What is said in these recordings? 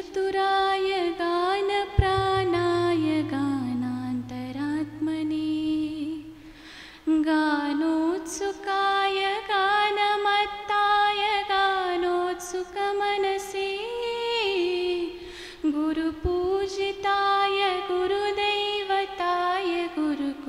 चतुराय गानप्राणाय गानान्तरात्मने गानोत्सुकाय गानमत्ताय गानोत्सुकमनसे गुरुपूजिताय गुरुदैवताय गुरुकुलस्थायिने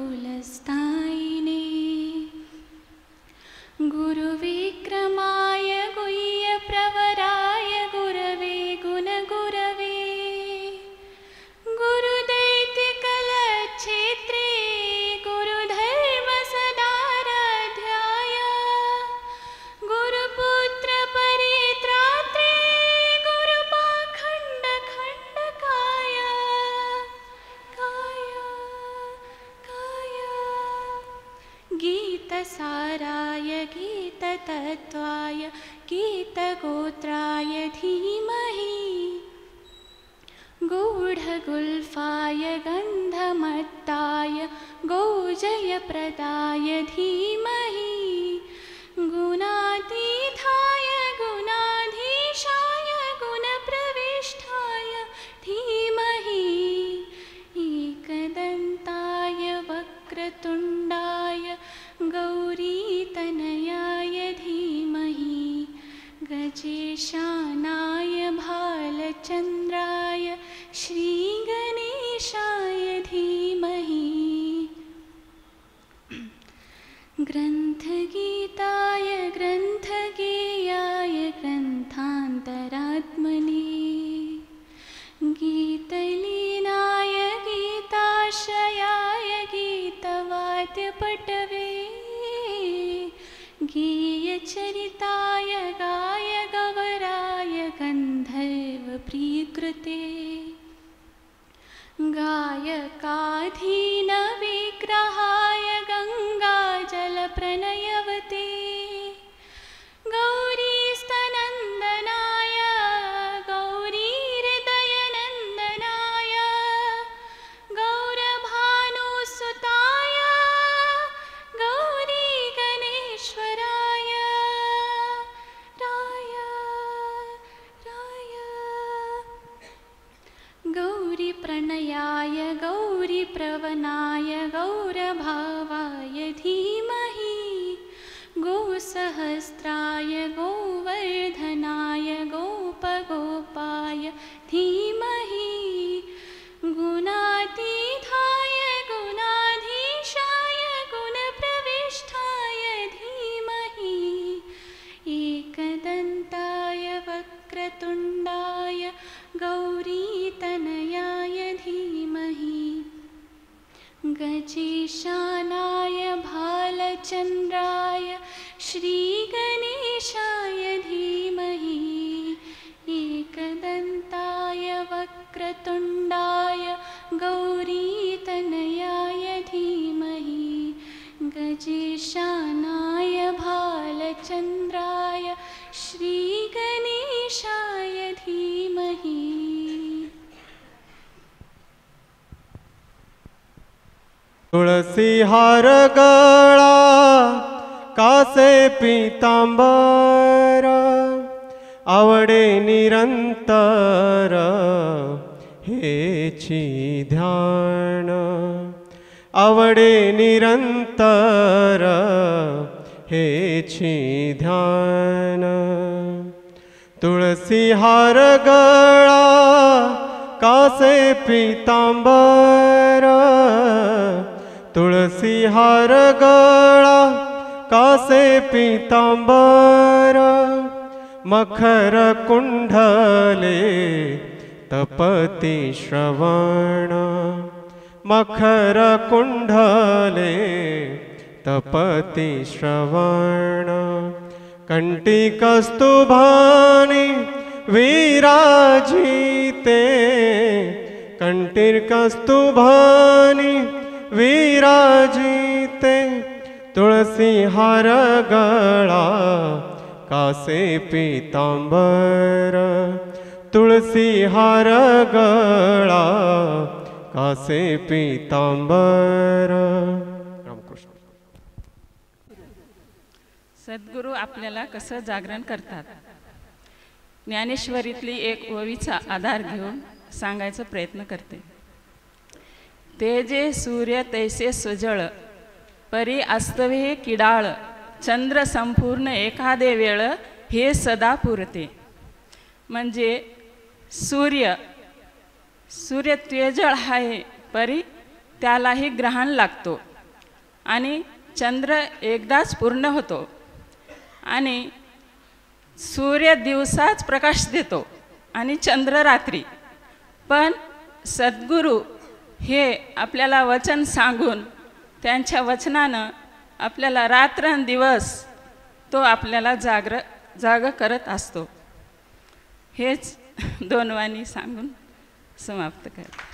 गुरुविक्रमाय गुह्यप्रवराय गुरवे गुणगुरवे गुरुदैत्यकलक्षेत्रे गुरुधर्मसदाराध्याय गुरुपुत्रपरित्रात्रे गुरुपाखण्डखण्डकाय गीतसाराय गीततत्त्वाय गीतगोत्राय धीमहि गूढगुल्फाय गन्धमत्ताय गौजयप्रदाय धीमहि गुणातीताय गुणाधीशाय गुणप्रविष्टाय धीमहि एकदन्ताय वक्रतुण्डाय गौरीतनयाय धीमहि गजेशानाय भालचन्द्राय श्रीगणेशाय धीमहि ग्रन्थगीताय ग्रन्थगेयाय ग्रन्थान्तरात्मने गीतलीनाय गीताश्रयाय गीतवाद्यपटवे गीयचरिताय गायगवराय गन्धर्वप्रीकृते गायकाधीनविग्रहाय गङ्गाजलप्रणयवते गौरीस्तनन्दनाय गौरीहृदयनन्दनाय गौरभानुसुताय गौरीगणेश्वराय गौरीप्रणयाय गौरीप्रवनाय गौरभावाय धीमहि गोसहस्राय गोवर्धनाय गोपगोपाय धीमहि गुणातीताय गुणाधीशाय गुणप्रविष्टाय धीमहि एकदन्ताय वक्रतुण्डाय गौरीतनयाय धीमहि गजेशानाय भालचन्द्राय श्रीगणेशाय धीमहि एकदन्ताय वक्रतुण्डाय गौरीतनयाय धीमहि गजेशानाय भालचन्द्राय श्रीगणेशाय धीमहि तुळसी हार गळा कासे पीतांबर आवडे निरंतर हेची ध्यान आवडे निरंतर हेची ध्यान तुळसी हार गळा कासे पीतांबर तुळसी हार गळा कासे पीतांबर मखर कुंडले तपती श्रवण मखर कुंडले तपती श्रवण कंठी कस्तुभानि विराजिते कंठी कस्तुभानि विराजिते तुळसी हार गळा कासे पीतांबर तुळसी हार गळा कासे पीतांबर. रामकृष्ण. सद्गुरू आपल्याला कसं जागरण करतात. ज्ञानेश्वरीतली एक ओवीचा आधार घेऊन सांगायचा प्रयत्न करते. तेजे सूर्य तैसे सुजळ, परी अस्तवे किडाळ, चंद्र संपूर्ण एखादे वेळ, हे सदा पुरते. म्हणजे सूर्य त्वेजळ आहे, परी त्यालाही ग्रहण लागतो, आणि चंद्र एकदाच पूर्ण होतो, आणि सूर्य दिवसाच प्रकाश देतो आणि चंद्र रात्री. पण सद्गुरू हे आपल्याला वचन सांगून त्यांच्या वचनानं आपल्याला रात्रंदिवस तो आपल्याला जाग करत असतो. हेच 2 वाणी सांगून समाप्त करते.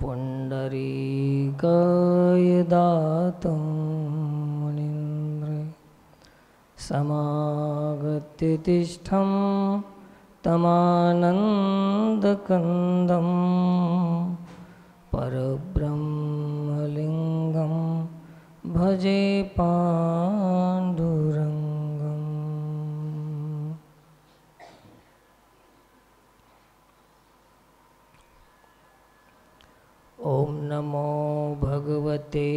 पुंडरीकाय दातं मुनीन्द्र समागत्य तिष्ठं तमानन्दकन्दं परब्रह्मलिङ्गं भजे पाण्डुरङ्गम्. ॐ नमो भगवते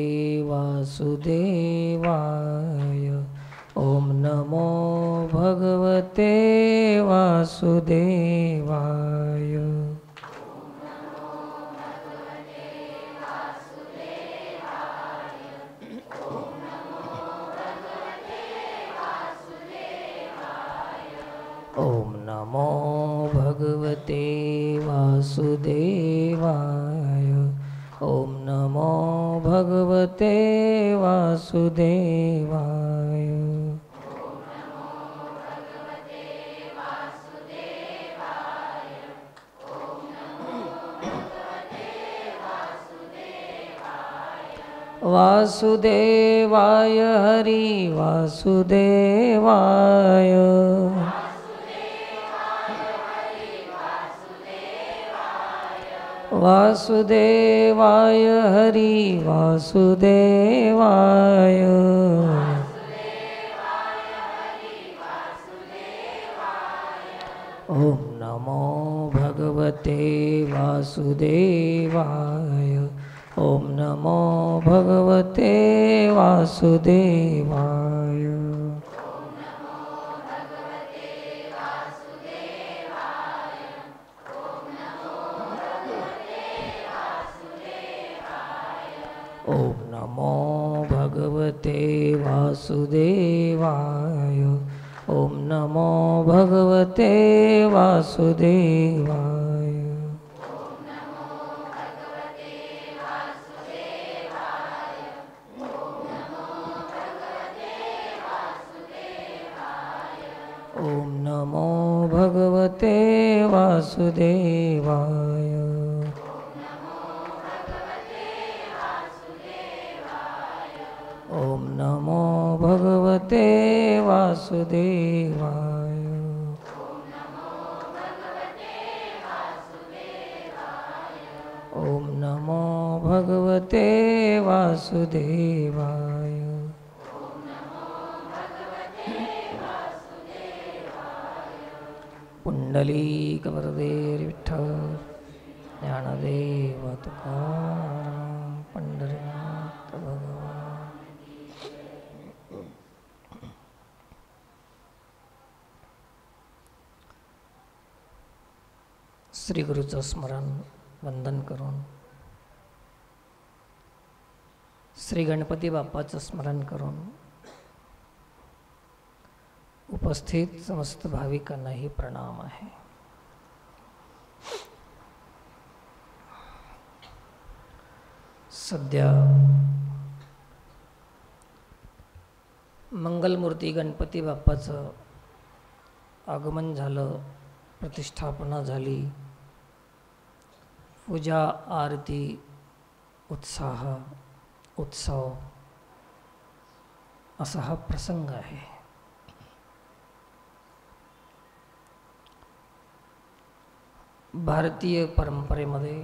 वासुदेवाय. ॐ नमो भगवते वासुदेवाय. ॐ नमो भगवते वासुदेवाय. ॐ नमो भगवते वासुदेवाय. वासुदेवाय हरि वासुदेवाय. वासुदेवाय हरि वासुदेवाय. ॐ नमो भगवते वासुदेवाय. ॐ नमो भगवते वासुदेवाय. ॐ नमो भगवते वासुदेवाय. ॐ नमो भगवते वासुदेवाय. ॐ नमो भगवते वासुदेवाय. ॐ नमो भगवते वासुदेवाय. ॐ नमो भगवते वासुदेवाय. पुंडलीकवरदे विठ्ठल ज्ञानदेव तुकाराम पंढरीनाथ भगवान. श्री गुरुचं स्मरण वंदन करून, श्री गणपती बाप्पाचं स्मरण करून उपस्थित समस्त भाविकांनाही प्रणाम आहे. सध्या मंगलमूर्ती गणपती बाप्पाचं आगमन झालं, प्रतिष्ठापना झाली, पूजा आरती उत्साह उत्सव असा हा प्रसंग आहे. भारतीय परंपरेमध्ये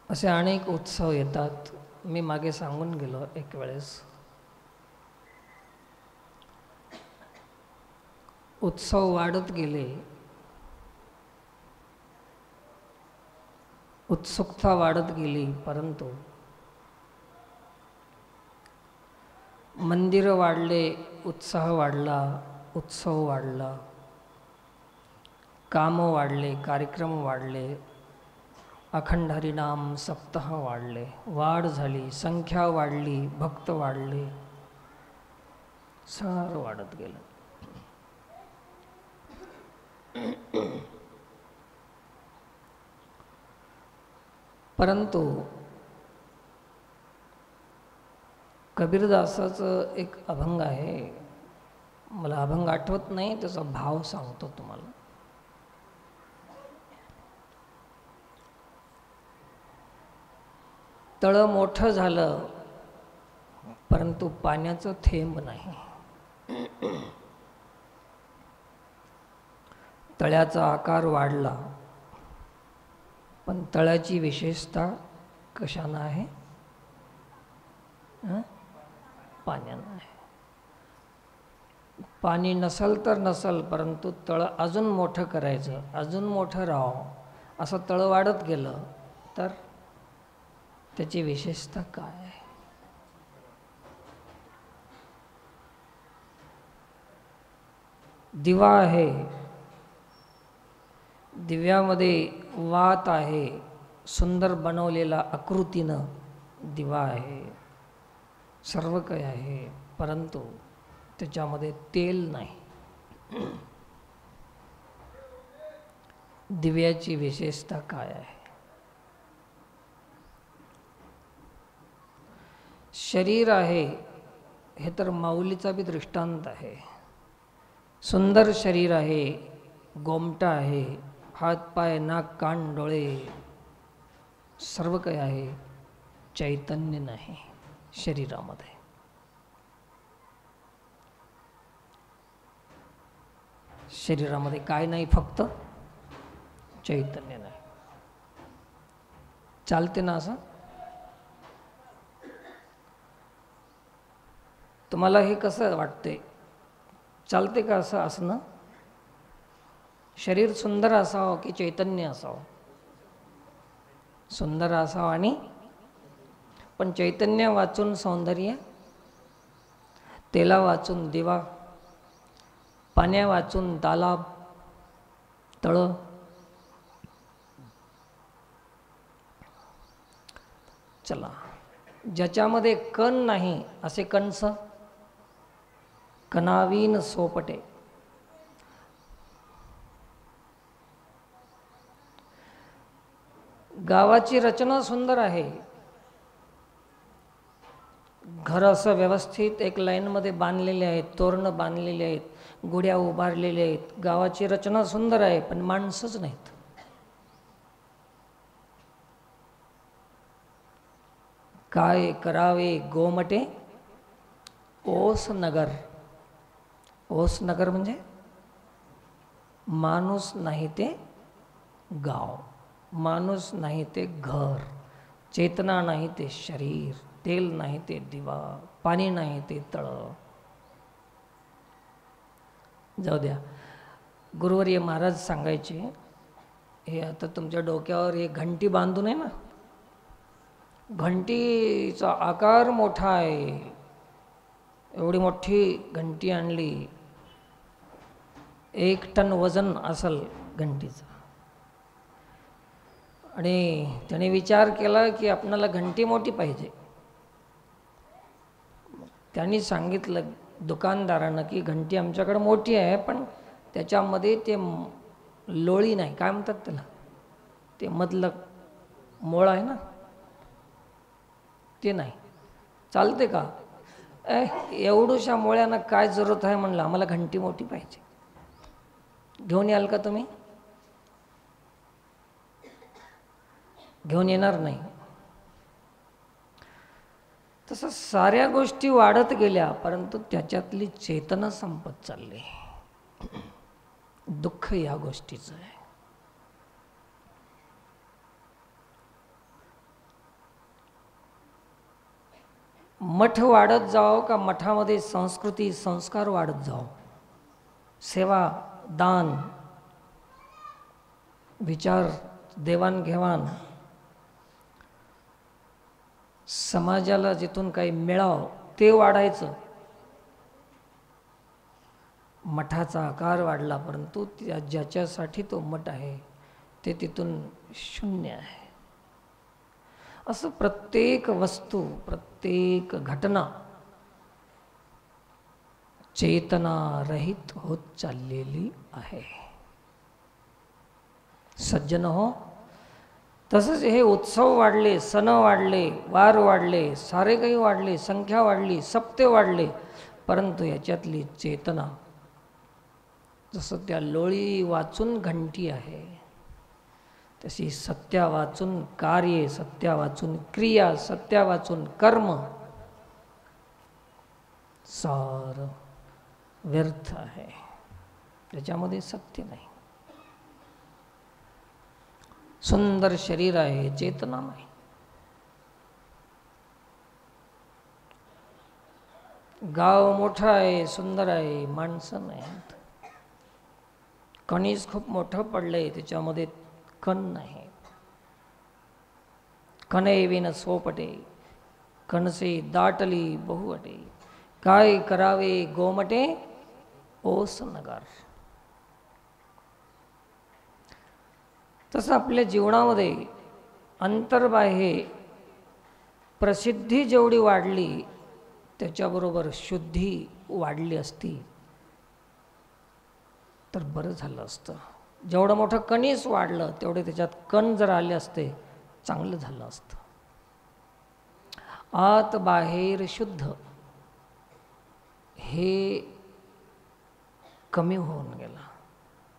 असे अनेक उत्सव येतात मी मागे सांगून गेलो एक वेळेस. उत्सव वाढत गेले, उत्सुकता वाढत गेली, परंतु मंदिरं वाढले, उत्साह वाढला, उत्सव वाढला, कामं वाढले, कार्यक्रम वाढले, अखंड हरिनाम सप्ताह वाढले, वाढ झाली, संख्या वाढली, भक्त वाढले, सारं वाढत गेलं. परंतु कबीरदासाचं एक अभंग आहे, मला अभंग आठवत नाही, त्याचा भाव सांगतो तुम्हाला. तळं मोठं झालं परंतु पाण्याचं थेंब नाही. तळ्याचा आकार वाढला पण तळ्याची विशेषता कशानं आहे? पाण्यानं आहे. पाणी नसल तर नसल, परंतु तळं अजून मोठं करायचं, अजून मोठं राहावं, असं तळं वाढत गेलं तर त्याची विशेषता काय आहे? दिवा आहे, दिव्यामध्ये वात आहे, सुंदर बनवलेला आकृतीनं दिवा आहे, सर्व काही आहे, परंतु त्याच्यामध्ये तेल नाही. दिव्याची विशेषता काय आहे? शरीर आहे, हे तर माऊलीचा बी दृष्टांत आहे. सुंदर शरीर आहे, गोमटा आहे, हात पाय नाक कान डोळे सर्व काही आहे, चैतन्य नाही शरीरामध्ये. शरीरामध्ये काय नाही? फक्त चैतन्य नाही. चालते ना असं? तुम्हाला हे कसं वाटते? चालते का असं असणं? शरीर सुंदर असावं की चैतन्य असावं? सुंदर असावं, आणि पण चैतन्य वाचून सौंदर्य, तेला वाचून दिवा, पाण्या वाचून तालाब, तळं. चला, ज्याच्यामध्ये कण नाही असे कंस, कणावीन सोपटे. गावाची रचना सुंदर आहे, घर असं व्यवस्थित एक लाईनमध्ये बांधलेले आहेत, तोरणं बांधलेले आहेत, गुढ्या उभारलेल्या आहेत, गावाची रचना सुंदर आहे, पण माणसंच नाहीत. काय करावे गोमटे ओस नगर. ओस नगर म्हणजे माणूस नाही ते गाव, माणूस नाही ते घर, चेतना नाही ते शरीर, तेल नाही ते दिवा, पाणी नाही ते तळं. जाऊ द्या. गुरुवर्य महाराज सांगायचे, हे आता तुमच्या डोक्यावर एक घंटी बांधून आहे ना, घंटीचा आकार मोठा आहे, एवढी मोठी घंटी आणली, 1 टन वजन असल घंटीचं. आणि त्याने विचार केला की आपणाला घंटी मोठी पाहिजे. त्यांनी सांगितलं दुकानदारानं की घंटी आमच्याकडे मोठी आहे, पण त्याच्यामध्ये ते लोळी नाही, काय म्हणतात त्याला, ते मधलं मोळ आहे ना, ते नाही. चालते का? एवढूशा मोळ्यानं काय जरूरत आहे म्हणलं, आम्हाला घंटी मोठी पाहिजे, घेऊन याल का तुम्ही? घेऊन येणार नाही. तसं साऱ्या गोष्टी वाढत गेल्या, परंतु त्याच्यातली चेतना संपत चालली. दुःख या गोष्टीचं आहे. मठ वाढत जावं का मठामध्ये संस्कृती संस्कार वाढत जावं, सेवा दान विचार देवाणघेवाण समाजाला जिथून काही मिळावं ते वाढायचं. मठाचा आकार वाढला परंतु ज्याच्यासाठी तो मठ आहे ते तिथून शून्य आहे. असं प्रत्येक वस्तू प्रत्येक घटना चेतना रहित होत चाललेली आहे. सज्जन हो, तसंच हे उत्सव वाढले, सण वाढले, वार वाढले, सारे काही वाढले, संख्या वाढली, सप्ते वाढले, परंतु याच्यातली चेतना जसं त्या लोळी वाचून घंटी आहे तशी सत्या वाचून कार्य, सत्या वाचून क्रिया, सत्या वाचून कर्म सार व्यर्थ आहे. त्याच्यामध्ये सत्य नाही. सुंदर शरीर आहे, चेतना नाही. गाव मोठं आहे, सुंदर आहे, माणसं नाहीत. कणीस खूप मोठं पडलंय, त्याच्यामध्ये कण नाही. कणे विन सोपटे, कणसे दाटली बहुवटे, काय करावे गोमटे ओस नगर. तसं आपल्या जीवनामध्ये अंतर्बाह्य प्रसिद्धी जेवढी वाढली त्याच्याबरोबर शुद्धी वाढली असती तर बरं झालं असतं. जेवढं मोठं कणीस वाढलं तेवढे त्याच्यात कण जर आले असते चांगलं झालं असतं. आत बाहेर शुद्ध हे कमी होऊन गेलं.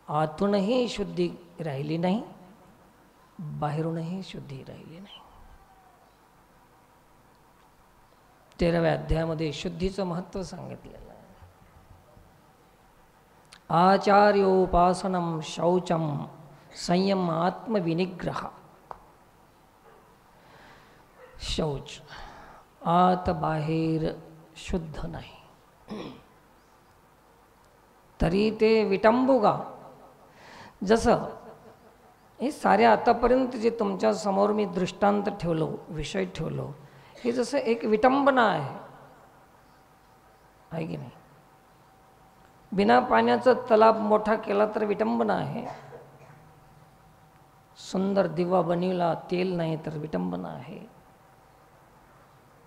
आतूनही शुद्धी राहिली नाही, बाहेरूनही शुद्धी राहिली नाही. 13व्या अध्यायामध्ये शुद्धीचं महत्त्व सांगितलेलं आहे. आचार्योपासनम शौचम संयम आत्मविनिग्रह. शौच आत बाहेर शुद्ध नाही तरी ते विटंबुगा. जसं हे सारे आतापर्यंत जे तुमच्या समोर मी दृष्टांत ठेवलो, विषय ठेवलो, हे जसं एक विटंबना आहे की नाही. बिना पाण्याचा तलाव मोठा केला तर विटंबना आहे. सुंदर दिवा बनविला, तेल नाही तर विटंबना आहे.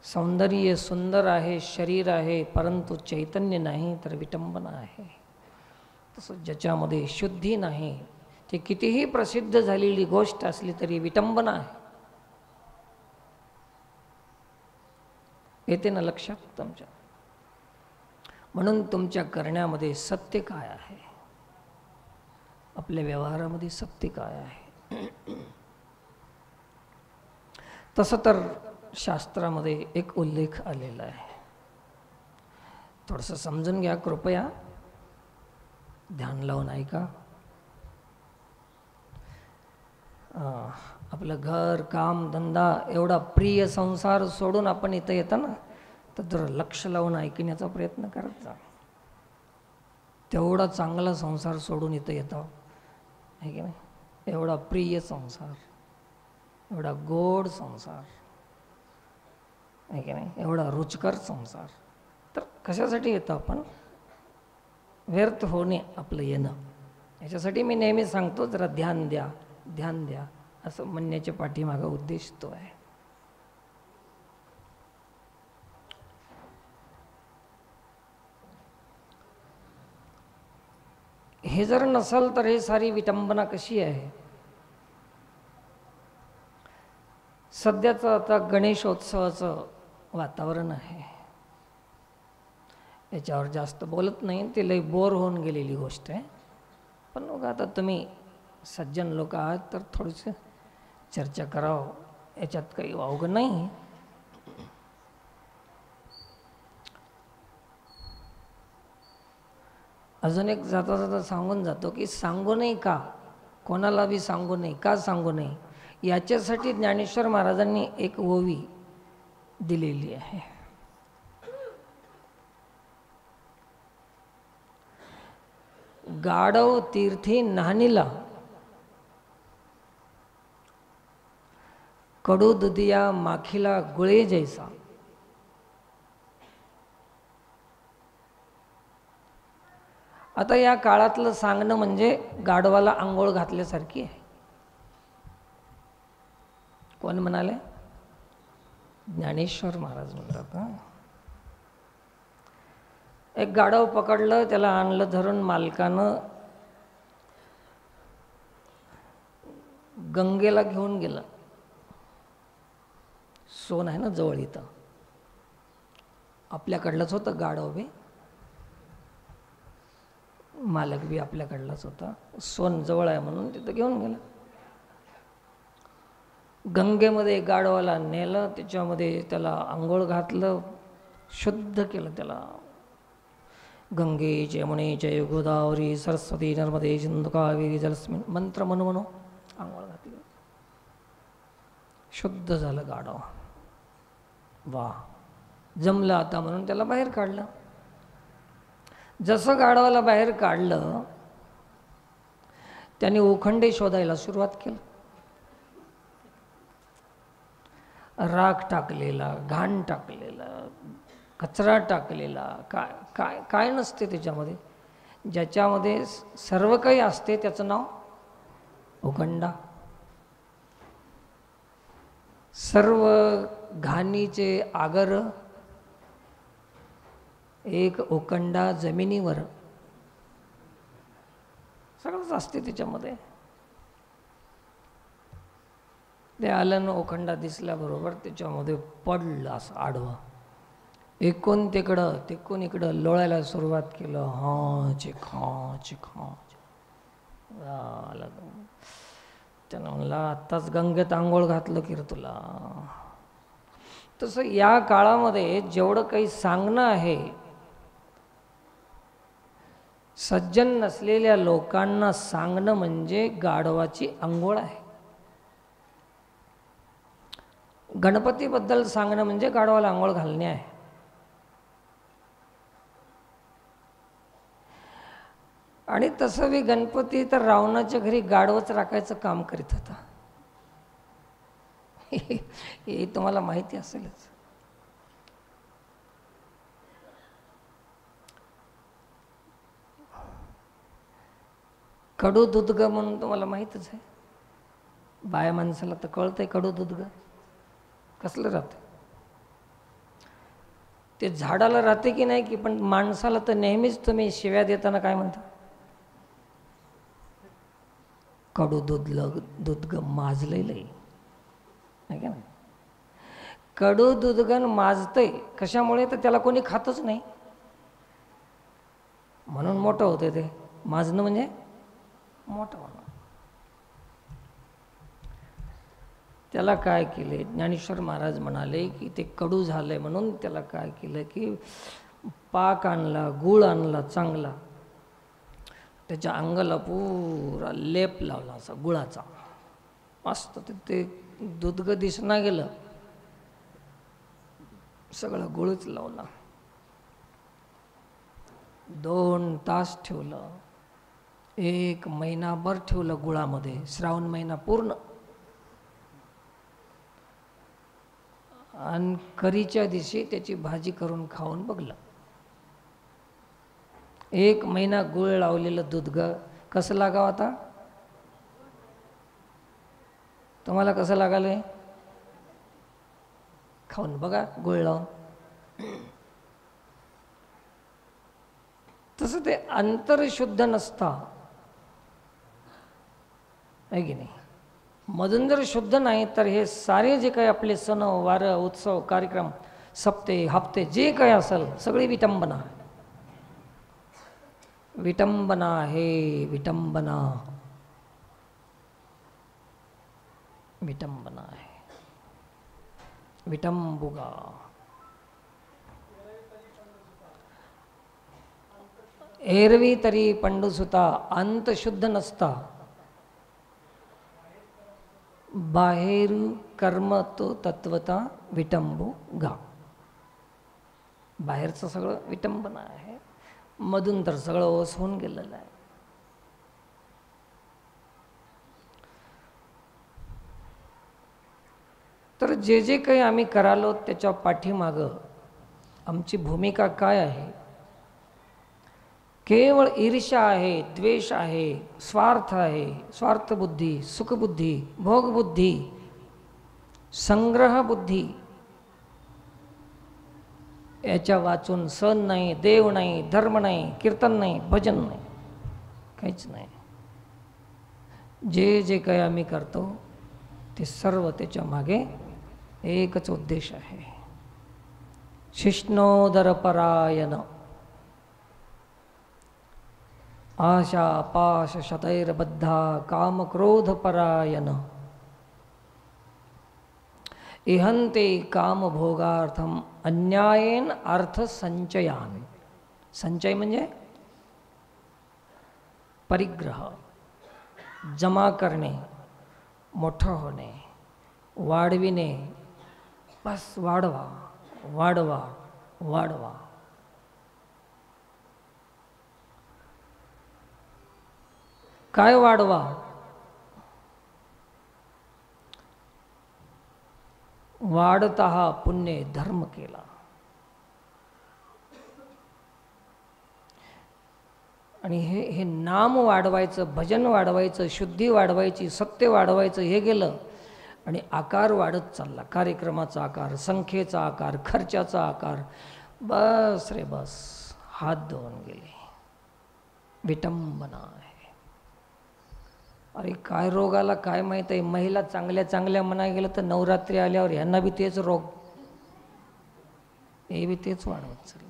सौंदर्य सुंदर आहे, शरीर आहे, परंतु चैतन्य नाही तर विटंबना आहे. तसं ज्याच्यामध्ये शुद्धी नाही ते कितीही प्रसिद्ध झालेली गोष्ट असली तरी विटंबना आहे. येते ना लक्षात तुमच्या. म्हणून तुमच्या करण्यामध्ये सत्य काय आहे, आपल्या व्यवहारामध्ये सत्य काय आहे. तसं तर शास्त्रामध्ये एक उल्लेख आलेला आहे, थोडंसं समजून घ्या कृपया, ध्यान लावून ऐका. आपलं घर काम धंदा एवढा प्रिय संसार सोडून आपण इथं येतं ना, तर जर लक्ष लावून ऐकण्याचा प्रयत्न करत जा. तेवढा चांगला संसार सोडून इथं येतो आहे की नाही. एवढा प्रिय संसार, एवढा गोड संसार आहे की नाही, एवढा रुचकर संसार, तर कशासाठी येतो आपण. व्यर्थ होणे आपलं येणं. याच्यासाठी मी नेहमी सांगतो जरा ध्यान द्या, ध्यान द्या, असं म्हणण्याच्या पाठीमागा उद्देश तो आहे. हे जर नसेल तर हे सारी विटंबना कशी आहे. सध्याचं आता गणेशोत्सवाचं वातावरण आहे, याच्यावर जास्त बोलत नाही, ते लई बोर होऊन गेलेली गोष्ट आहे. पण मग आता तुम्ही सज्जन लोक आहात तर थोडीशी चर्चा करावं, याच्यात काही वावगं नाही. अजून एक जाता जाता सांगून जातो की सांगू नये का, कोणाला बी सांगू नये का, सांगू नये याच्यासाठी ज्ञानेश्वर महाराजांनी एक ओवी दिलेली आहे. गाढव तीर्थी नाहनीला, कडू दुधिया माखीला गुळे जैसा. आता या काळातलं सांगणं म्हणजे गाढवाला आंघोळ घातल्यासारखी आहे. कोण म्हणाले? ज्ञानेश्वर महाराज म्हणतात. एक गाढव पकडलं, त्याला आणलं धरून मालकानं गंगेला घेऊन गेलं. सोन आहे ना जवळ इथं, आपल्याकडलंच होतं गाढव बी, मालक बी आपल्याकडलाच होता. सोन जवळ आहे म्हणून तिथं घेऊन गेलं. गंगेमध्ये गाढवाला नेलं, त्याच्यामध्ये त्याला आंघोळ घातलं, शुद्ध केलं त्याला. गंगे यमुने जय गोदावरी सरस्वती नर्मदे सिंधू कावेरी जलस्मिन मंत्र म्हणून आंघोळ घातली. शुद्ध झालं गाढव. वा, जमलं आता म्हणून त्याला बाहेर काढलं. जसं गाढवाला बाहेर काढलं, त्याने उखंडे शोधायला सुरुवात केली. राख टाकलेला, घाण टाकलेला, कचरा टाकलेला, काय काय काय नसते त्याच्यामध्ये. ज्याच्यामध्ये सर्व काही असते त्याचं नाव उखंडा. सर्व घाणीचे आगर एक उखंडा जमिनीवर, सगळंच असते त्याच्यामध्ये. ते आलं उखंडा दिसल्याबरोबर त्याच्यामध्ये पडलं असं आडवं. एकूण तिकडं तिकून इकडं लोळायला सुरुवात केलं. हा चिक हा चिक हा. त्यानं म्हणला आत्ताच गंगेत आंघोळ घातलं की रे तुला. तसं या काळामध्ये जेवढं काही सांगणं आहे, सज्जन नसलेल्या लोकांना सांगणं म्हणजे गाढवाची आंघोळ आहे. गणपतीबद्दल सांगणं म्हणजे गाढवाला आंघोळ घालणे आहे. आणि तसं बी गणपती तर रावणाच्या घरी गाढवच राखायचं काम करीत होता. हे तुम्हाला माहिती असेलच. कडू दुधग म्हणून तुम्हाला माहीतच आहे. बाया माणसाला तर कळतंय कडू दुधग कसलं राहते. ते झाडाला राहते की नाही की, पण माणसाला तर नेहमीच तुम्ही शिव्या देताना काय म्हणता? कडू दुधग माजलेलं आहे का नाही. कडू दुधगण माजतंय कशामुळे? तर त्याला कोणी खातच नाही म्हणून मोठं होते. ते माजणं म्हणजे मोठं होणं. त्याला काय केले? ज्ञानेश्वर महाराज म्हणाले की ते कडू झालंय म्हणून त्याला काय केलं की पाक आणला, गूळ आणला चांगला, त्याच्या अंगाला पुरा लेप लावला असा गुळाचा मस्त. ते दुधग दिसना गेलं, सगळं गुळच लावला. 2 तास ठेवलं, 1 महिनाभर ठेवलं गुळामध्ये, श्रावण महिना पूर्ण. आणि करीच्या दिवशी त्याची भाजी करून खाऊन बघलं. 1 महिना गुळ लावलेलं दुधग कसं लागावं? आता तुम्हाला कसं लागालंय? खाऊन बघा गुळ लावून. तसं ते अंतरशुद्ध नसता आहे की नाही. मधून जर शुद्ध नाही तर हे सारे जे काही आपले सण वार उत्सव कार्यक्रम सप्ते हप्ते जे काही असेल सगळी विटंबना. विटंबना आहे, विटंबना, विटंबना आहे. विटंबुगा. एरवी तरी पंडुसुता अंत शुद्ध नसता, बाहेर कर्म तो तत्वता विटंबू गा. बाहेरचं सगळं विटंबना आहे, मधून तर सगळं ओस होऊन गेलेलं आहे. तर जे जे काही आम्ही करालो त्याच्या पाठीमागं आमची भूमिका काय आहे? केवळ ईर्ष्या आहे, द्वेष आहे, स्वार्थ आहे, स्वार्थबुद्धी, सुखबुद्धी, भोगबुद्धी, संग्रहबुद्धी, याच्या वाचून सण नाही, देव नाही, धर्म नाही, कीर्तन नाही, भजन नाही, काहीच नाही. जे जे काही आम्ही करतो ते सर्व त्याच्या मागे एकच उद्देश आहे. शिष्णोदरपरायण आशा पाश शतैर्बद्धा कामक्रोधपरायण इहन्ते कामभोगार्थम अन्यायेन अर्थसंचयान. संचय म्हणजे परिग्रह, जमा करणे, मोठं होणे, वाढविणे. बस वाढवा वाढवा वाढवा. काय वाढवा? वाढता हा पुण्य धर्म केला. आणि हे नाम वाढवायचं, भजन वाढवायचं, शुद्धी वाढवायची, सत्य वाढवायचं, हे गेलं आणि आकार वाढत चालला. कार्यक्रमाचा आकार, संख्येचा आकार, खर्चाचा आकार. बस रे बस, हात धुवून गेले. विटंबना आहे. अरे काय रोग आला काय माहीत आहे. महिला चांगल्या चांगल्या म्हणाय गेलं तर नवरात्री आल्यावर ह्यांना बी तेच रोग, हे बी तेच वाढवत चाललं.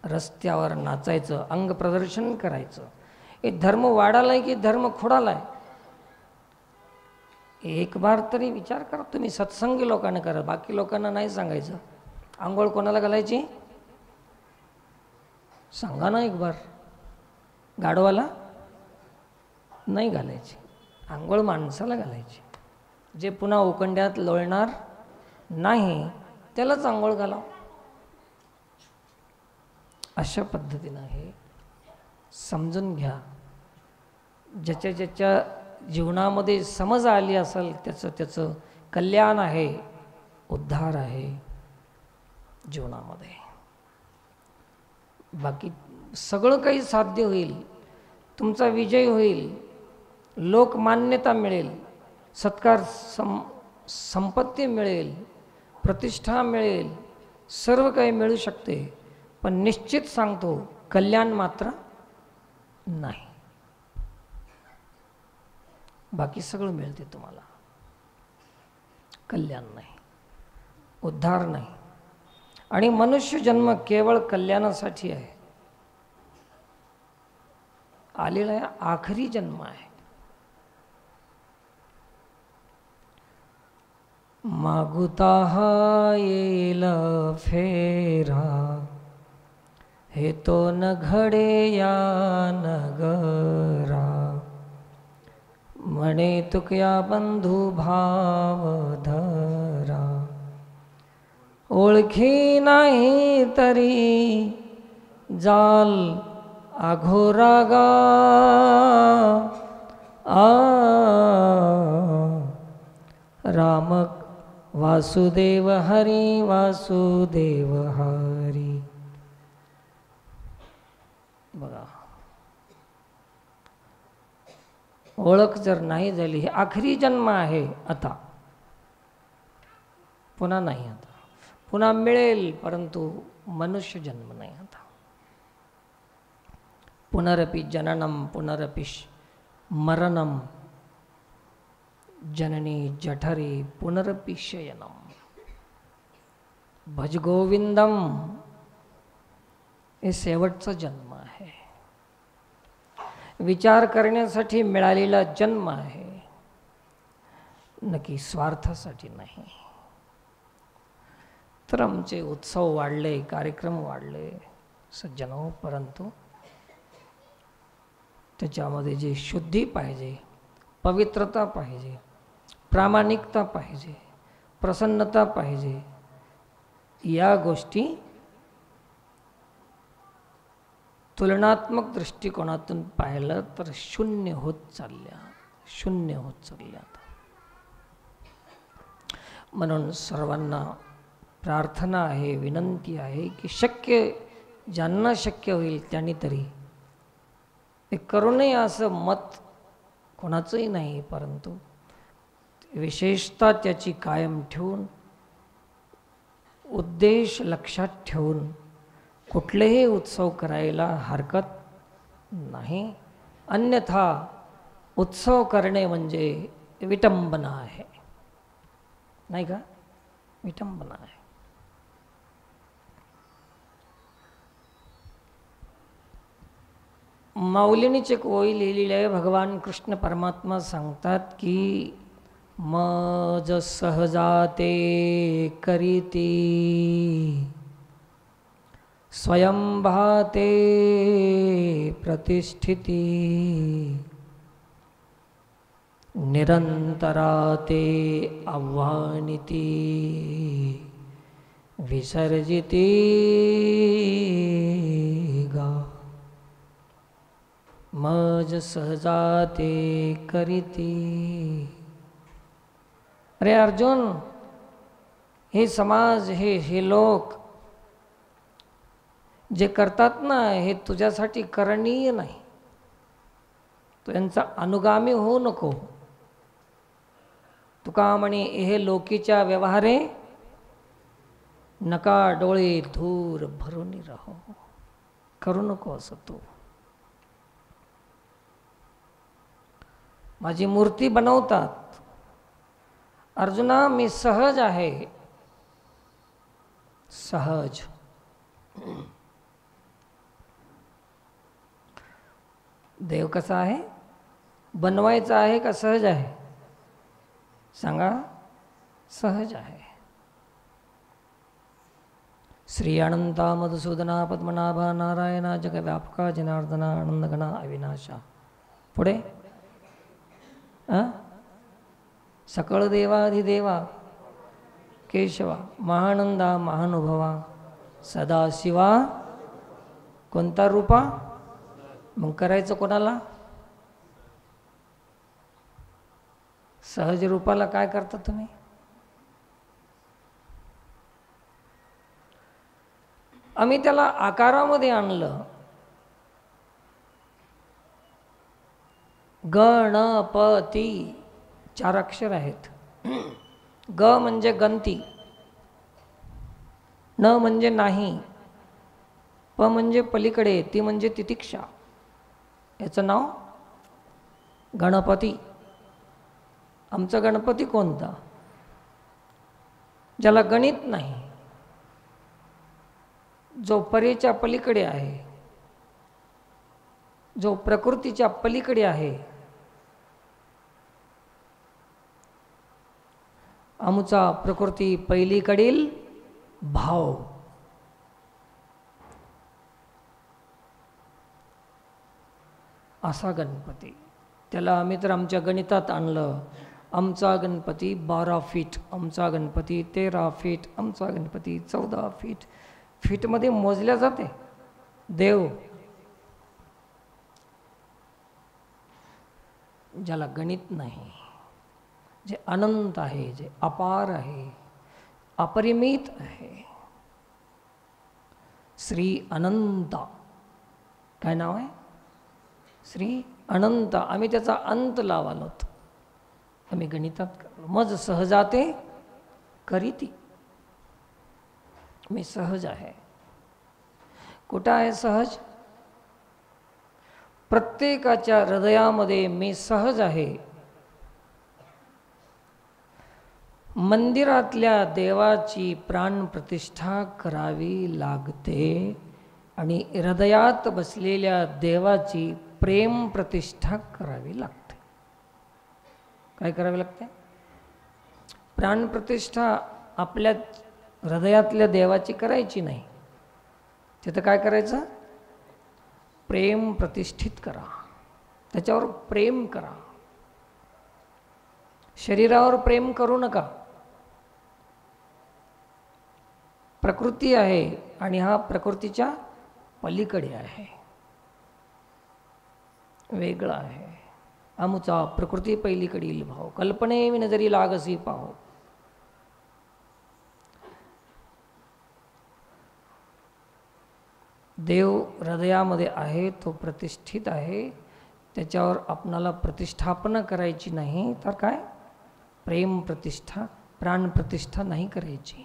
रस्त्यावर नाचायचं, अंग प्रदर्शन करायचं. हे धर्म वाढालाय की धर्म खोडालाय? एक बार तरी विचार करा तुम्ही. सत्संगी लोकांना करा, बाकी लोकांना नाही सांगायचं. आंघोळ कोणाला घालायची सांगा ना एक बार. गाढवाला नाही घालायची, आंघोळ माणसाला घालायची. जे पुन्हा उकंड्यात लोळणार नाही त्यालाच आंघोळ घालाव. अशा पद्धतीनं हे समजून घ्या. ज्याच्या ज्याच्या जीवनामध्ये समज आली असेल त्याचं कल्याण आहे, उद्धार आहे जीवनामध्ये. बाकी सगळं काही साध्य होईल, तुमचा विजय होईल, लोकमान्यता मिळेल, सत्कार संपत्ती मिळेल, प्रतिष्ठा मिळेल, सर्व काही मिळू शकते. पण निश्चित सांगतो कल्याण मात्र नाही. बाकी सगळं मिळते तुम्हाला, कल्याण नाही, उद्धार नाही. आणि मनुष्य जन्म केवळ कल्याणासाठी आहे. आलेला आहे, आखरी जन्म आहे. मागुता हा येईल फेरा, हे तो न घडे या नगरा. म्हणे तुकया बंधू भाव धरा, ओळखी नाही तरी जाल अघोरागा. राम वासुदेव हरी वासुदेव हरी. बघा, ओळख जर नाही झाली, हे आखरी जन्म आहे. आता पुन्हा नाही. आता पुन्हा मिळेल परंतु मनुष्य जन्म नाही. आता पुनरपि जननम पुनरपि मरणम जननी जठरी पुनरपि शयनम. भज गोविंदम हे शेवटचा जन्म आहे. विचार करण्यासाठी मिळालेला जन्म आहे, नक्की स्वार्थासाठी नाही. तर आमचे उत्सव वाढले, कार्यक्रम वाढले सज्जनो, परंतु त्याच्यामध्ये जी शुद्धी पाहिजे, पवित्रता पाहिजे, प्रामाणिकता पाहिजे, प्रसन्नता पाहिजे, या गोष्टी तुलनात्मक दृष्टिकोनातून पाहिलं तर शून्य होत चालल्या. म्हणून सर्वांना प्रार्थना आहे, विनंती आहे की ज्यांना शक्य होईल त्यांनी तरी ते करू नये असं मत कोणाचंही नाही, परंतु विशेषतः त्याची कायम ठेवून, उद्देश लक्षात ठेवून कुठलेही उत्सव करायला हरकत नाही. अन्यथा उत्सव करणे म्हणजे विटंबना आहे, नाही का? विटंबना आहे. माऊलीनीच एक ओळी लिहिलेली आहे. भगवान कृष्ण परमात्मा सांगतात की मज सहजाते करीती स्वयंभाते प्रतिष्ठिती निरंतराते आव्हानिती विसर्जिती गा. मज सहजाते करीती. अरे अर्जुन, हे समाज, हे लोक जे करतात ना, हे तुझ्यासाठी करणीय नाही. तू यांचा अनुगामी होऊ नको. तुका म्हणे हे लोकीच्या व्यवहारे नका डोळे धूर भरून राहो. करू नको असं तू. माझी मूर्ती बनवतात. अर्जुना, मी सहज आहे. सहज. देव कसा आहे? बनवायचा आहे का सहज आहे? सांगा. सहज आहे. श्री अनंता मधुसूदना पद्मनाभा नारायणा जगव्यापका जनार्दना आनंदगणा अविनाशा. पुढे सकळ देवाधिदेवा केशवा महानंदा महानुभवा सदाशिवा. कोणता रूपा? मग करायचं कोणाला? सहज रूपाला काय करता तुम्ही? आम्ही त्याला आकारामध्ये आणलं. गणपती 4 अक्षर आहेत. ग म्हणजे गणती, न म्हणजे नाही, प म्हणजे पलीकडे, ती म्हणजे तितिक्षा. याचं नाव गणपती. आमचा गणपती कोणता? ज्याला गणित नाही, जो परेच्या पलीकडे आहे, जो प्रकृतीच्या पलीकडे आहे. आमचा प्रकृती पहिलीकडील भाव. असा गणपती. त्याला आम्ही तर आमच्या गणितात आणलं. आमचा गणपती 12 फीट, आमचा गणपती 13 फीट, आमचा गणपती 14 फीट. फीटमध्ये मोजल्या जाते देव. ज्याला गणित नाही, जे अनंत आहे, जे अपार आहे, अपरिमित आहे. श्री अनंत. काय नाव आहे? श्री अनंत. आम्ही त्याचा अंत लावालोत. आम्ही गणितात मज सहजाते करीती. मी सहज आहे. कुठं आहे सहज? प्रत्येकाच्या हृदयामध्ये मी सहज आहे. मंदिरातल्या देवाची प्राणप्रतिष्ठा करावी लागते आणि हृदयात बसलेल्या देवाची प्रेम प्रतिष्ठा करावी लागते. काय करावी लागते? प्राणप्रतिष्ठा आपल्या हृदयातल्या देवाची करायची नाही. तिथं काय करायचं? प्रेम प्रतिष्ठित करा. त्याच्यावर प्रेम करा. शरीरावर प्रेम करू नका. प्रकृती आहे आणि हा प्रकृतीच्या पलीकडे आहे. वेगळा आहे. आमुचा प्रकृती पहिलीकडील भाव, कल्पने विन जरी लागसी पाहो. देव हृदयामध्ये आहे, तो प्रतिष्ठित आहे. त्याच्यावर आपणाला प्रतिष्ठापना करायची नाही, तर काय प्रेम प्रतिष्ठा, प्राण प्रतिष्ठा नाही करायची.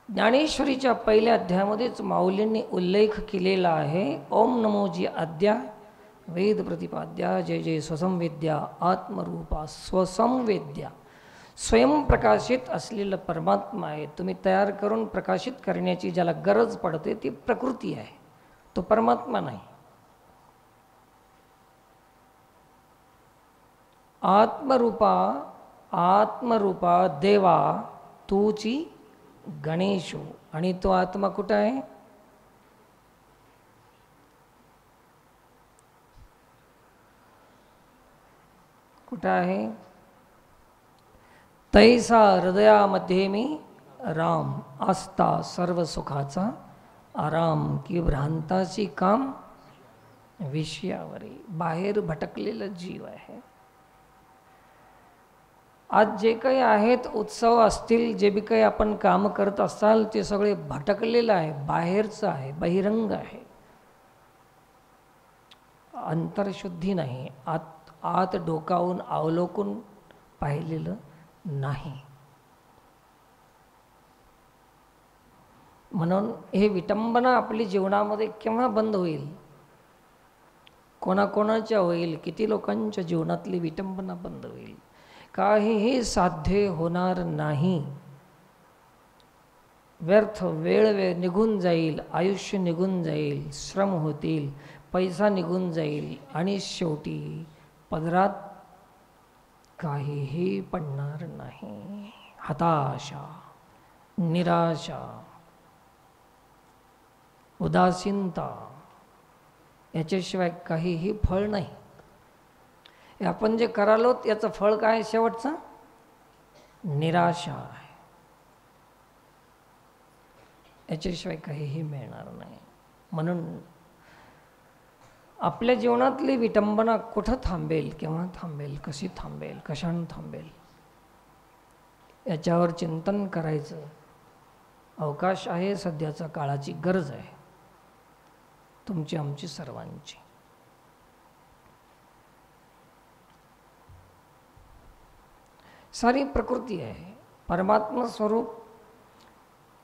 ज्ञानेश्वरीच्या पहिल्या अध्यायामध्येच माऊलींनी उल्लेख केलेला आहे. ओम नमोजी आद्या वेद प्रतिपाद्या जय जय स्वसंवेद्या आत्मरूपा स्वसंवेद्या. स्वयंप्रकाशित असलेलं परमात्मा आहे. तुम्ही तयार करून प्रकाशित करण्याची ज्याला गरज पडते ती प्रकृती आहे, तो परमात्मा नाही. आत्मरूपा आत्मरूपा देवा तूची गणेशो. आणि तो आत्मा कुठं आहे? कुठं आहे? तैसा हृदयामध्ये मी राम, आस्था सर्व सुखाचा आराम, की भ्रांताची काम विषयावरी. बाहेर भटकलेला जीव आहे. आज जे काही आहेत उत्सव असतील, जे बी काही आपण काम करत असाल, ते सगळे भटकलेलं आहे, बाहेरचं आहे, बहिरंग आहे. अंतरशुद्धी नाही, आत डोकावून अवलोकून पाहिलेलं नाही. म्हणून हे विटंबना आपली जीवनामध्ये केव्हा बंद होईल? कोणाकोणाच्या होईल? किती लोकांच्या जीवनातली विटंबना बंद होईल? काहीही साध्य होणार नाही. व्यर्थ वेळ निघून जाईल, आयुष्य निघून जाईल, श्रम होतील, पैसा निघून जाईल आणि शेवटी पदरात काहीही पडणार नाही. हताशा, निराशा, उदासीनता याच्याशिवाय काहीही फळ नाही. आपण जे करालो याचं फळ काय? शेवटचं निराशा आहे. याच्याशिवाय काहीही मिळणार नाही. म्हणून आपल्या जीवनातली विटंबना कुठं थांबेल, केव्हा थांबेल, कशी थांबेल, कशानं थांबेल, याच्यावर चिंतन करायचं अवकाश आहे. सध्याचा काळाची गरज आहे, तुमची आमची सर्वांची. सारी प्रकृती आहे, परमात्मा स्वरूप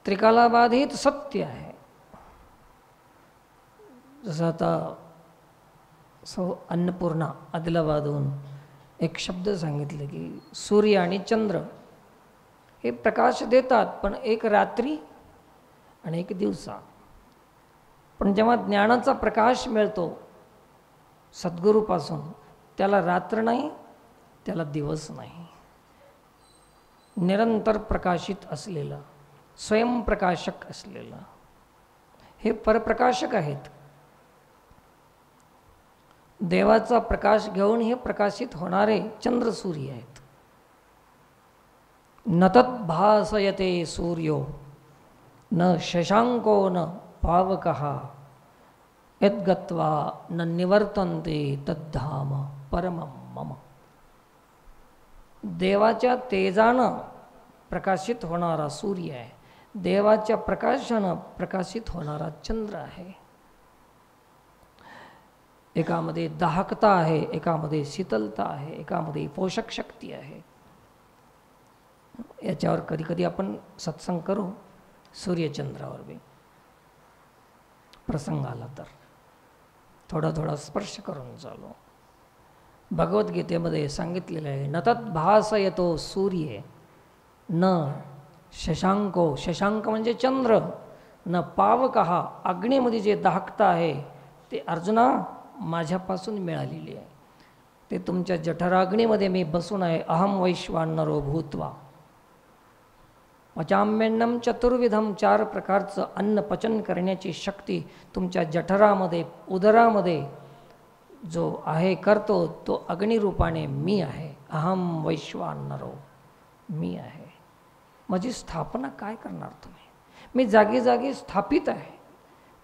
त्रिकालाबाधित सत्य आहे. जसं आता अन्नपूर्णा आदिलाबादहून एक शब्द सांगितले की सूर्य आणि चंद्र हे प्रकाश देतात, पण एक रात्री आणि एक दिवसा. पण जेव्हा ज्ञानाचा प्रकाश मिळतो सद्गुरूपासून, त्याला रात्र नाही, त्याला दिवस नाही. निरंतर प्रकाशित असलेलं, स्वयंप्रकाशक असलेलं हे परप्रकाशक आहेत. देवाचा प्रकाश घेऊन हे प्रकाशित होणारे चंद्र सूर्य आहेत. न तद्भासयते सूर्यो न शशांको न पावकः यद्गत्वा न निवर्तन्ते तद्धाम परमं मम. देवाच्या तेजानं प्रकाशित होणारा सूर्य आहे, देवाच्या प्रकाशानं प्रकाशित होणारा चंद्र आहे. एकामध्ये दाहकता आहे, एकामध्ये शीतलता आहे, एकामध्ये पोषक शक्ती आहे. याच्यावर कधी कधी आपण सत्संग करू, सूर्यचंद्रावर बी प्रसंग आला तर थोडा थोडा स्पर्श करून चालू. भगवद्गीतेमध्ये सांगितलेलं आहे, न तत् भासयतो सूर्य न शशांको, शशांक म्हणजे चंद्र, न पावकः, अग्नीमध्ये जे दाहकता आहे ते अर्जुना माझ्यापासून मिळालेली आहे. ते तुमच्या जठराग्नीमध्ये मी बसून आहे. अहम वैश्वानरो भूत्वा पचाम्यन्नम चतुर्विधम, 4 प्रकारचं अन्न पचन करण्याची शक्ती तुमच्या जठरामध्ये, उदरामध्ये जो आहे करतो, तो अग्निरूपाने मी आहे. अहम वैश्वानरो, मी आहे. माझी स्थापना काय करणार तुम्ही? मी जागी जागी स्थापित आहे.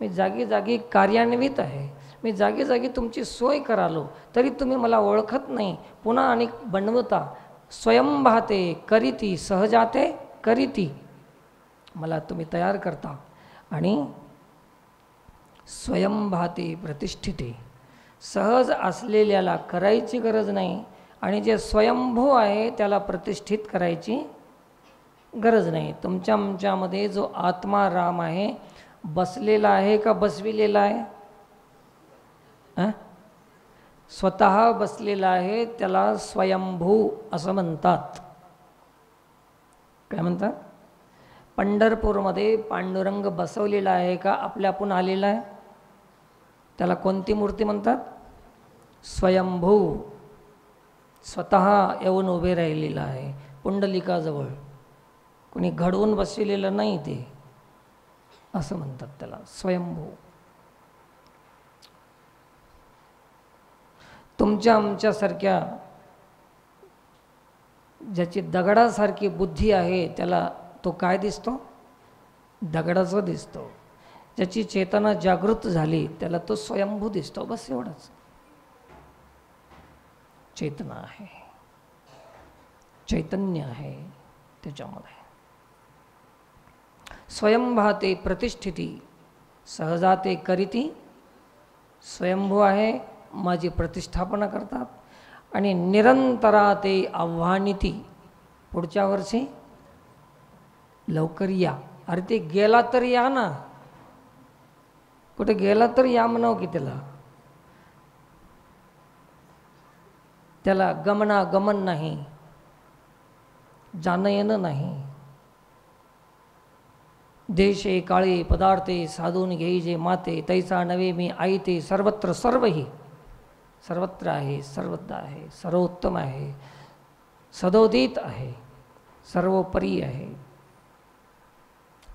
मी जागी जागी कार्यान्वित आहे, मी जागी जागी तुमची सोय करालो, तरी तुम्ही मला ओळखत नाही. पुन्हा आणि बनवता स्वयंभाते करीती सहजाते करीती, मला तुम्ही तयार करता आणि स्वयंभाते प्रतिष्ठिते, सहज असलेल्याला करायची गरज नाही आणि जे स्वयंभू आहे त्याला प्रतिष्ठित करायची गरज नाही. तुमच्या आमच्यामध्ये जो आत्मा राम आहे बसलेला आहे का बसविलेला आहे? स्वतः बसलेला आहे, त्याला स्वयंभू असं म्हणतात. काय म्हणतात? पंढरपूरमध्ये पांडुरंग बसवलेला आहे का आपल्यापून आलेला आहे? त्याला कोणती मूर्ती म्हणतात? स्वयंभू. स्वतः येऊन उभे राहिलेला आहे पुंडलिकाजवळ, कोणी घडवून बसविलेलं नाही, ते असं म्हणतात त्याला स्वयंभू. तुमच्या आमच्यासारख्या ज्याची दगडासारखी बुद्धी आहे त्याला तो काय दिसतो? दगडाचा दिसतो. ज्याची चेतना जागृत झाली त्याला तो स्वयंभू दिसतो. बस एवढंच. चेतना आहे, चैतन्य आहे त्याच्यामध्ये. स्वयंभाते प्रतिष्ठिती सहजाते करीती, स्वयंभू आहे, माझी प्रतिष्ठापना करतात. आणि निरंतराते आव्हानिती, पुढच्या वर्षी लवकर या. अरे ते गेला तर या ना, कुठे गेला तर या म्हणावं की त्याला गमनागमन नाही, जाणं येणं नाही. देशे काळे पदार्थे साधून घेई जे माते, तैसा नवे मी आई ते सर्वत्र सर्वही. सर्वत्र आहे, सर्वदा आहे, सर्वोत्तम आहे, सदोदित आहे, सर्वोपरी आहे,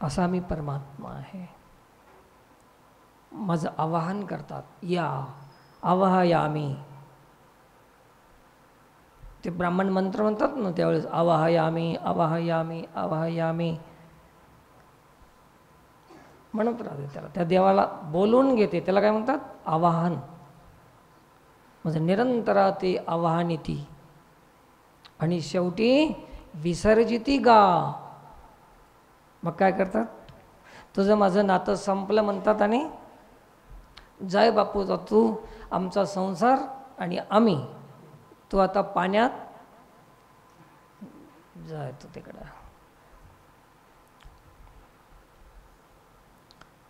असा मी परमात्मा आहे. माझं आवाहन करतात, या आवाहयामी. ते ब्राह्मण मंत्र म्हणतात ना त्यावेळेस, आवाहयामी आवाहयामी आवाहयामी म्हणत राहते त्याला. त्या देवाला बोलून घेते, त्याला काय म्हणतात? आवाहन. म्हणजे निरंतरा ते आवाहनिती. आणि शेवटी विसर्जिती गा. मग काय करतात? तुझं माझं नातं संपलं म्हणतात आणि जाय बापू जा, तू आमचा संसार आणि आम्ही, तू आता पाण्यात जाय, तू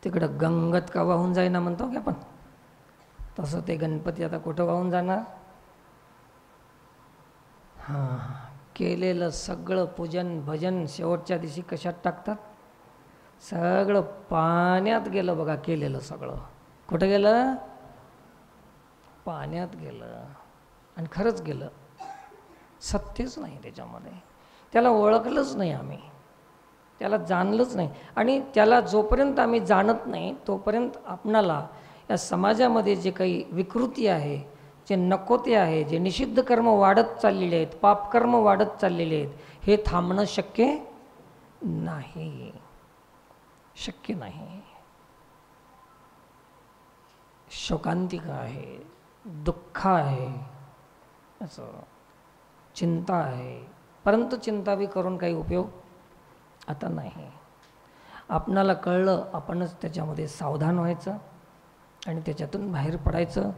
तिकडं गंगत का वाहून जाईना म्हणतो की आपण, तसं ते गणपती आता कुठं वाहून जाणार? हां, केलेलं सगळं पूजन भजन शेवटच्या दिवशी कशात टाकतात? सगळं पाण्यात गेलं बघा. केलेलं सगळं कुठं गेलं? पाण्यात गेलं. आणि खरंच गेलं, सत्यच नाही त्याच्यामध्ये. त्याला ओळखलंच नाही आम्ही, त्याला जाणलंच नाही. आणि त्याला जोपर्यंत आम्ही जाणत नाही तोपर्यंत आपणाला या समाजामध्ये जे काही विकृती आहे, जे नको ते आहे, जे निषिद्ध कर्म वाढत चाललेले आहेत, पापकर्म वाढत चाललेले आहेत, हे थांबणं शक्य नाही, शक्य नाही. शोकांतिका आहे, दुःख आहे, असं चिंता आहे. परंतु चिंता बी करून काही उपयोग आता नाही. आपणाला कळलं, आपणच त्याच्यामध्ये सावधान व्हायचं आणि त्याच्यातून बाहेर पडायचं.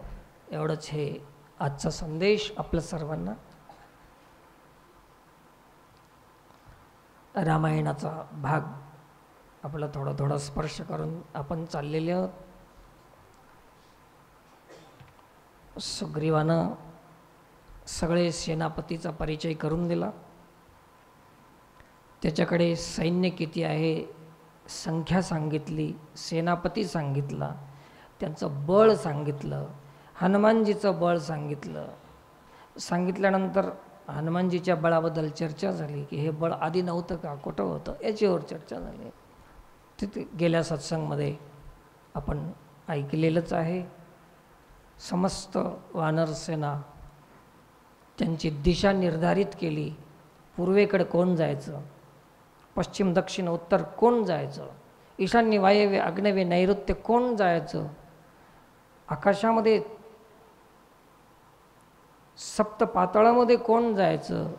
एवढंच हे आजचा संदेश आपल्या सर्वांना. रामायणाचा भाग आपला थोडा थोडा स्पर्श करून आपण चाललेले आहोत. सुग्रीवानं सगळे सेनापतीचा परिचय करून दिला. त्याच्याकडे सैन्य किती आहे संख्या सांगितली, सेनापती सांगितला, त्यांचं बळ सांगितलं, हनुमानजीचं बळ सांगितलं. सांगितल्यानंतर हनुमानजीच्या बळाबद्दल चर्चा झाली की हे बळ आधी नव्हतं का, कुठं होतं, याच्यावर चर्चा झाली. तिथे गेल्या सत्संगमध्ये आपण ऐकलेलंच आहे. समस्त वानरसेना त्यांची दिशा निर्धारित केली. पूर्वेकडे कोण जायचं, पश्चिम दक्षिण उत्तर कोण जायचं, ईशान्य वायव्य आग्नेय नैऋत्य कोण जायचं? आकाशामध्ये सप्त पाताळामध्ये कोण जायचं?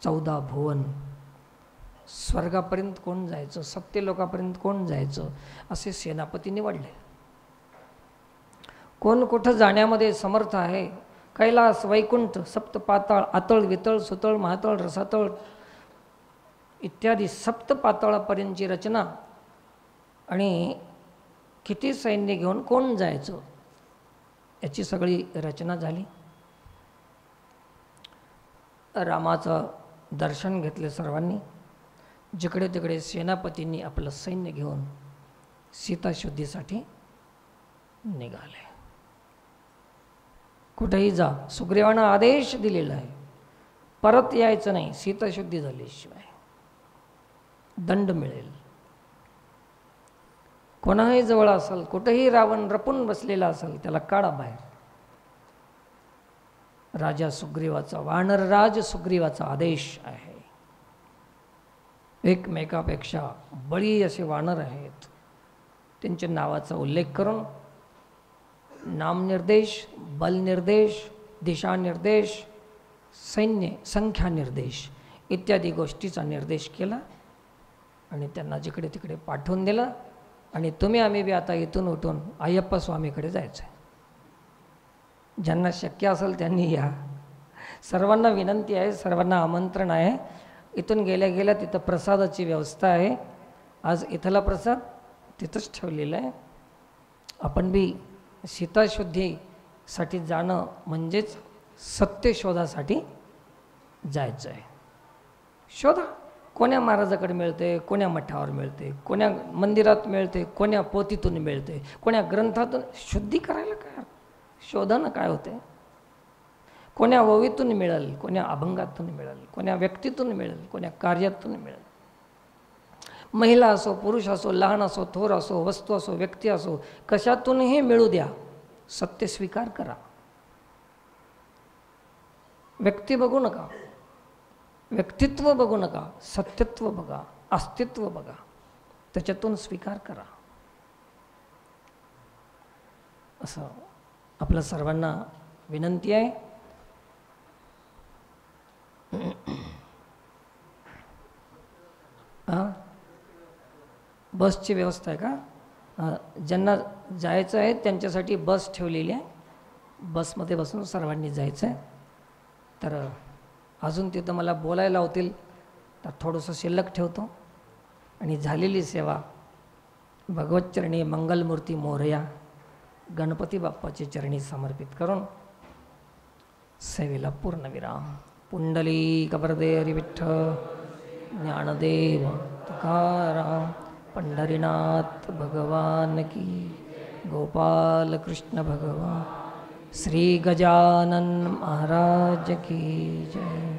14 भुवन, स्वर्गापर्यंत कोण जायचं? सत्यलोकापर्यंत कोण जायचं? असे सेनापती निवडले. कोण कुठं जाण्यामध्ये समर्थ आहे? कैलास, वैकुंठ, सप्त पाताळ, आतळ, वितळ, सुतळ, महातळ, रसातळ इत्यादी सप्त पाताळापर्यंतची रचना आणि किती सैन्य घेऊन कोण जायचं याची सगळी रचना झाली. रामाचं दर्शन घेतले सर्वांनी. जिकडे तिकडे सेनापतींनी आपलं सैन्य घेऊन सीताशुद्धीसाठी निघाले. कुठेही जा, सुग्रीवानं आदेश दिलेला आहे, परत यायचं नाही सीताशुद्धी झाल्याशिवाय दंड मिळेल. कोणाही जवळ असेल, कुठेही रावण रपून बसलेला असेल, त्याला काढा बाहेर. राजा सुग्रीवाचा, वानरराज सुग्रीवाचा आदेश आहे. एकमेकापेक्षा बळी असे वानर आहेत. त्यांच्या नावाचा उल्लेख करून नामनिर्देश, बलनिर्देश, दिशानिर्देश, सैन्य संख्या निर्देश इत्यादी गोष्टीचा निर्देश केला आणि त्यांना जिकडे तिकडे पाठवून दिलं. आणि तुम्ही आम्ही बी आता इथून उठून अय्यप्पा स्वामीकडे जायचं आहे. ज्यांना शक्य असेल त्यांनी या. सर्वांना विनंती आहे, सर्वांना आमंत्रण आहे. इथून गेल्या गेल्या तिथं प्रसादाची व्यवस्था आहे. आज इथला प्रसाद तिथंच ठेवलेला आहे. आपण बी सीताशुद्धीसाठी जाणं म्हणजेच सत्य शोधासाठी जायचं आहे. शोधा. कोण्या महाराजाकडे मिळते, कोण्या मठावर मिळते, कोण्या मंदिरात मिळते, कोण्या पोथीतून मिळते, कोण्या ग्रंथातून. शुद्धी करायला काय, शोधानं काय होते. कोण्या ओवीतून मिळेल, कोण्या अभंगातून मिळेल, कोण्या व्यक्तीतून मिळेल, कोण्या कार्यातून मिळेल. महिला असो, पुरुष असो, लहान असो, थोर असो, वस्तू असो, व्यक्ती असो, कशातूनही मिळू द्या, सत्य स्वीकार करा. व्यक्ती बघू नका, व्यक्तित्व बघू नका, सत्यत्व बघा, अस्तित्व बघा, त्याच्यातून स्वीकार करा. असं आपल्या सर्वांना विनंती आहे. बसची व्यवस्था आहे का? ज्यांना जायचं आहे त्यांच्यासाठी बस ठेवलेली आहे. बसमध्ये बसून सर्वांनी जायचं आहे. तर अजून तिथं मला बोलायला होतील तर थोडंसं शिल्लक ठेवतो आणि झालेली सेवा भगवतचरणी मंगलमूर्ती मोरया गणपती बाप्पाची चरणी समर्पित करून सेवेला पूर्णविराम. पुंडलिक वरदे हरी विठ्ठल, ज्ञानदेव तुकाराम, पंढरीनाथ भगवान की, गोपाल कृष्ण भगवान, श्री गजानन महाराज की जय.